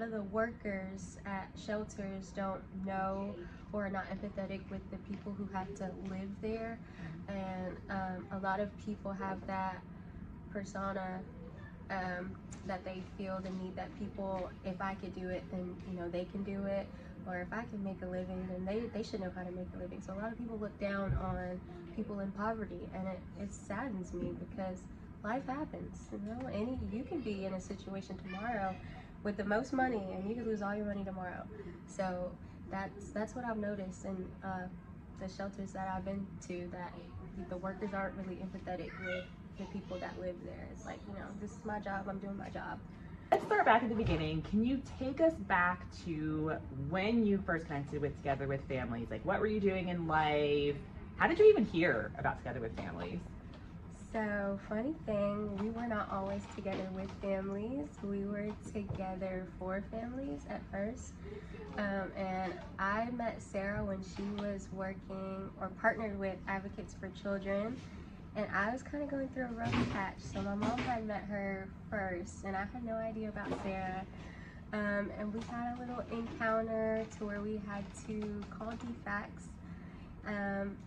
of the workers at shelters don't know or are not empathetic with the people who have to live there, and a lot of people have that persona that they feel the need that people, if I could do it, then they can do it, or if I can make a living, then they should know how to make a living. So a lot of people look down on people in poverty, and it saddens me because life happens. You can be in a situation tomorrow with the most money, and you could lose all your money tomorrow. So that's what I've noticed in the shelters that I've been to, that the workers aren't really empathetic with the people that live there. It's like, this is my job, I'm doing my job. Let's start back at the beginning. Can you take us back to when you first connected with Together with Families? Like, what were you doing in life? How did you even hear about Together with Families? So, funny thing, we were not always together with families. We were together for families at first. And I met Sarah when she was working or partnered with Advocates for Children. And I was kind of going through a rough patch. So my mom had met her first, and I had no idea about Sarah. And we had a little encounter to where we had to call DFACS,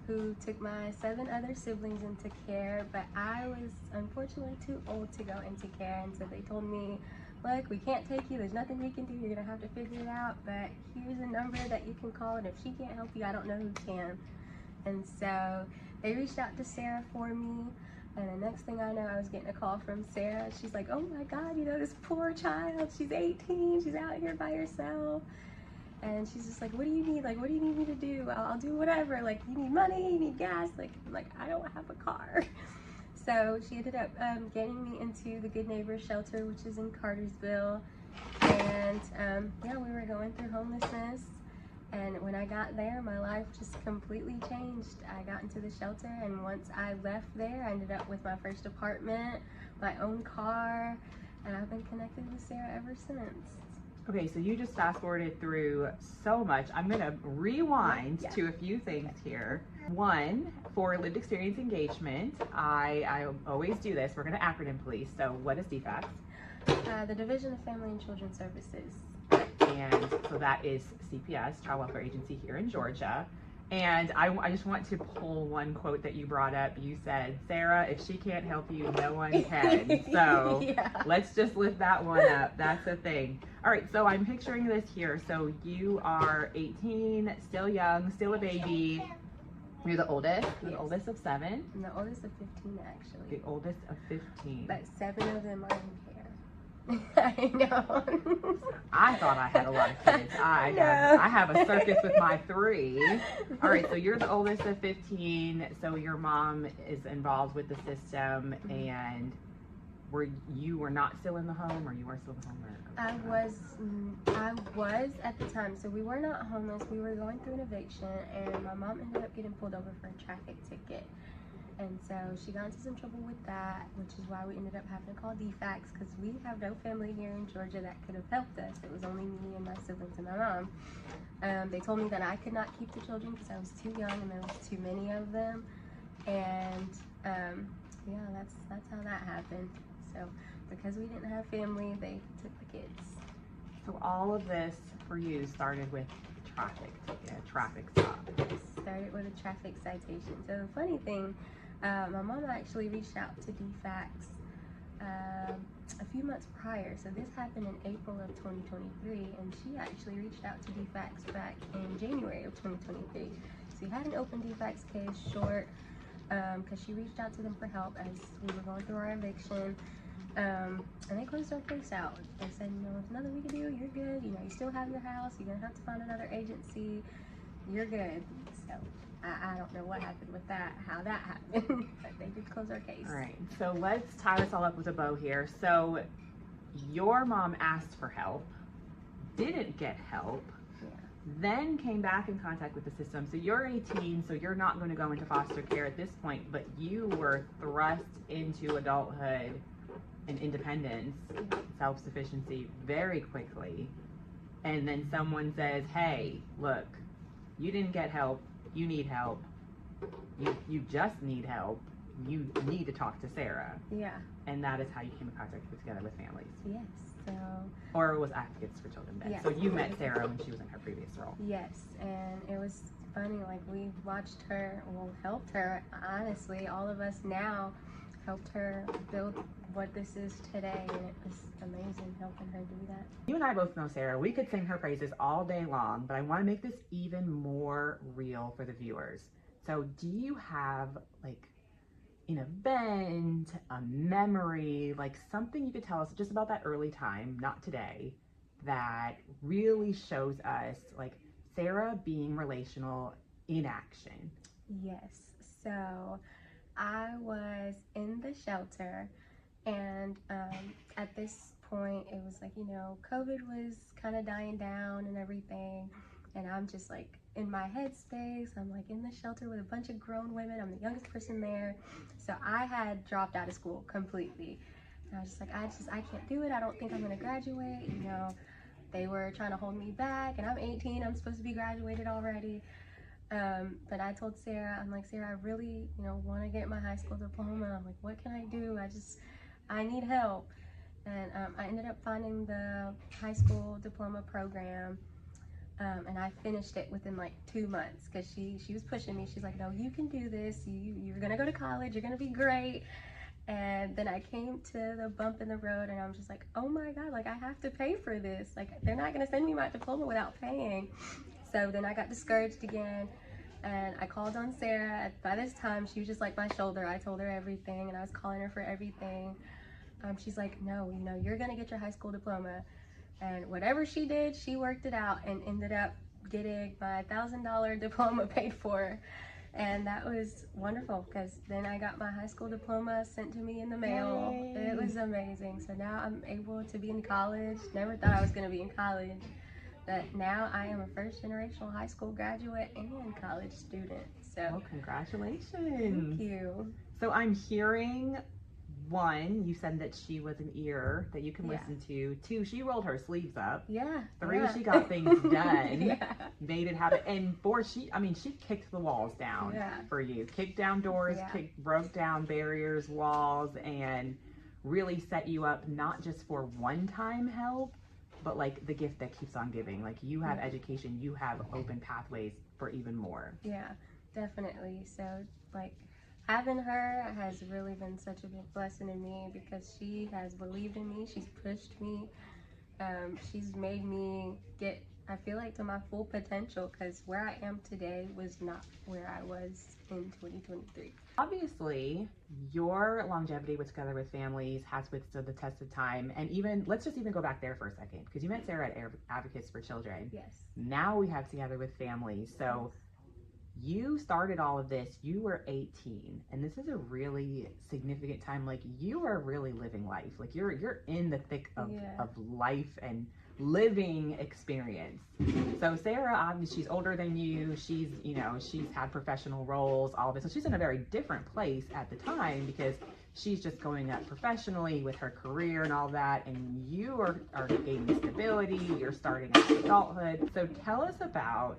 who took my 7 other siblings into care, but I was unfortunately too old to go into care, and so they told me, look, we can't take you, there's nothing we can do, you're gonna have to figure it out, but here's a number that you can call, and if she can't help you, I don't know who can. And so they reached out to Sarah for me, and the next thing I know, I was getting a call from Sarah. She's like, oh my God, this poor child, she's 18, she's out here by herself. And she's just like, what do you need? Like, what do you need me to do? I'll do whatever. Like, you need money, you need gas. Like, I don't have a car. So she ended up getting me into the Good Neighbor Shelter, which is in Cartersville. And yeah, we were going through homelessness. And when I got there, my life just completely changed. I got into the shelter, and once I left there, I ended up with my first apartment, my own car, and I've been connected with Sarah ever since. Okay, so you just fast forwarded through so much. I'm gonna rewind to a few things here. One, for lived experience engagement, I always do this. We're gonna acronym police. So what is DFACS? The Division of Family and Children Services. And so that is CPS, Child Welfare Agency here in Georgia. And I just want to pull one quote that you brought up. You said, Sarah, if she can't help you, no one can. So yeah. Let's just lift that one up. That's the thing. All right, so I'm picturing this here. So you are 18, still young, still a baby. You're the oldest? You're the oldest of 7? I'm the oldest of 15, actually. The oldest of 15. But 7 of them are in care. I know. I thought I had a lot of kids. I have a circus with my 3. All right, so you're the oldest of 15. So your mom is involved with the system, and you were not still in the home, or you were still in the home? I was at the time. So we were not homeless. We were going through an eviction, and my mom ended up getting pulled over for a traffic ticket. And so she got into some trouble with that, which is why we ended up having to call DFACS, because we have no family here in Georgia that could have helped us. It was only me and my siblings and my mom. They told me that I could not keep the children because I was too young and there was too many of them. And yeah, that's how that happened. So because we didn't have family, they took the kids. So all of this for you started with a traffic stop. Started with a traffic citation. So the funny thing, my mom actually reached out to DFACS a few months prior. So this happened in April of 2023, and she actually reached out to DFACS back in January of 2023. So we had an open DFACS case short because she reached out to them for help as we were going through our eviction. And they closed our case out. They said, there's nothing we can do, you're good, you still have your house, you're gonna have to find another agency, you're good. So I don't know what happened with that, how that happened, but they did close our case. All right, so let's tie this all up with a bow here. So your mom asked for help, didn't get help, then came back in contact with the system. So you're 18, so you're not going to go into foster care at this point, but you were thrust into adulthood and independence, self-sufficiency very quickly. And then someone says, hey, look, you didn't get help, you need help, you just need help, you need to talk to Sarah. Yeah. And that is how you came in contact with Together with Families. Yes. So, or was Advocates for Children then? Yes. So you met Sarah when she was in her previous role. yes, and it was funny, like we watched her, well, helped her, honestly, all of us now helped her build what this is today, and it was amazing helping her do that. You and I both know Sarah. We could sing her praises all day long, but I want to make this even more real for the viewers. So do you have like an event, a memory, like something you could tell us just about that early time, not today, that really shows us like Sarah being relational in action? Yes, so I was in the shelter, and at this point, it was like, COVID was kind of dying down and everything, and I'm just like in my headspace. I'm like in the shelter with a bunch of grown women. I'm the youngest person there, so I had dropped out of school completely. And I was just like, I can't do it. I don't think I'm gonna graduate. They were trying to hold me back, and I'm 18. I'm supposed to be graduated already. But I told Sarah, I'm like, Sarah, I really, want to get my high school diploma. I'm like, what can I do? I need help. And I ended up finding the high school diploma program, and I finished it within like 2 months, because she was pushing me. She's like, no, you can do this. You're gonna go to college. You're gonna be great. And then I came to the bump in the road, and I'm just like, oh my God, like I have to pay for this. Like they're not gonna send me my diploma without paying. So then I got discouraged again, and I called on Sarah. By this time, she was just like my shoulder. I told her everything, and I was calling her for everything. She's like, no, you're gonna get your high school diploma. And whatever she did, she worked it out and ended up getting my $1,000 diploma paid for. And that was wonderful, because then I got my high school diploma sent to me in the mail. Yay. It was amazing. So now I'm able to be in college. Never thought I was gonna be in college. But now I am a first-generational high school graduate and college student. So, Well, congratulations. Thank you. So I'm hearing, one, you said that she was an ear that you can listen to. Two, she rolled her sleeves up. Yeah. Three, yeah. she got things done. Yeah. Made it happen. And four, she kicked the walls down for you. Kicked down doors, broke down barriers, walls, and really set you up not just for one-time help, but like the gift that keeps on giving. Like you have education, you have open pathways for even more. Yeah, definitely. So like having her has really been such a big blessing to me, because she has believed in me. She's pushed me. She's made me get, I feel like, to my full potential, because where I am today was not where I was in 2023. Obviously, your longevity with Together with Families has withstood the test of time. And even, let's just even go back there for a second, because you met Sarah at Advocates for Children. Yes. Now we have Together with Families. So you started all of this, you were 18, and this is a really significant time. Like you are really living life. Like you're in the thick of life and living experience. So Sarah, obviously she's older than you. She's, she's had professional roles, all of it. So she's in a very different place at the time, because she's just going up professionally with her career and all that. And you are gaining stability. You're starting out adulthood. So tell us about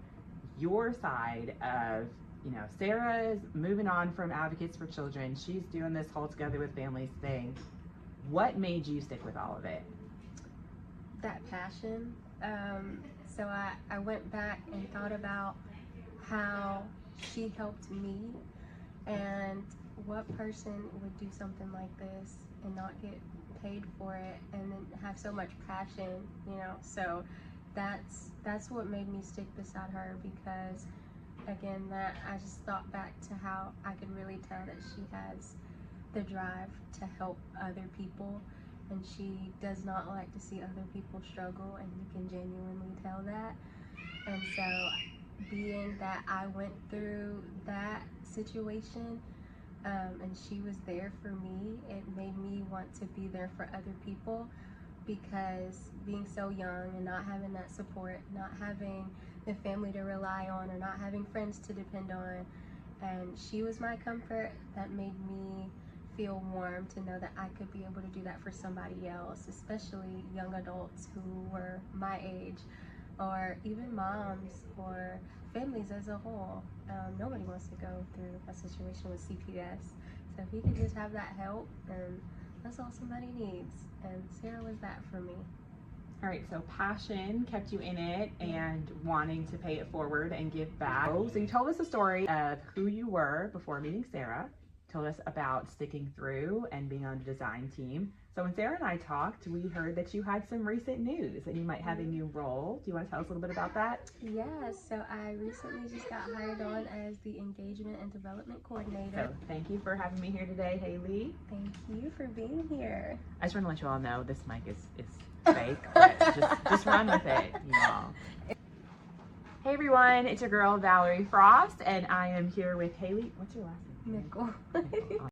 your side of, Sarah is moving on from Advocates for Children. She's doing this whole Together with Families thing. What made you stick with all of it? That passion. So I went back and thought about how she helped me, and what person would do something like this and not get paid for it, and then have so much passion, So that's what made me stick beside her, because again, that I just thought back to how I could really tell that she has the drive to help other people, and she does not like to see other people struggle, and you can genuinely tell that. And so being that I went through that situation, and she was there for me, it made me want to be there for other people, because being so young and not having that support, not having the family to rely on, or not having friends to depend on, and she was my comfort, that made me feel warm to know that I could be able to do that for somebody else, especially young adults who were my age, or even moms or families as a whole. Nobody wants to go through a situation with CPS, so if you could just have that help, and that's all somebody needs. And Sarah was that for me. All right, so passion kept you in it and wanting to pay it forward and give back. So you told us the story of who you were before meeting Sarah. Told us about sticking through and being on the design team. So when Sarah and I talked, we heard that you had some recent news and you might have a new role. Do you want to tell us a little bit about that? Yeah, so I recently just got hired on as the engagement and development coordinator. So thank you for having me here today, Haley. Thank you for being here. I just want to let you all know this mic is fake, but just run with it, you all. Hey everyone, it's your girl Valerie Frost, and I am here with Haley. What's your last name? Mickel. Mickel.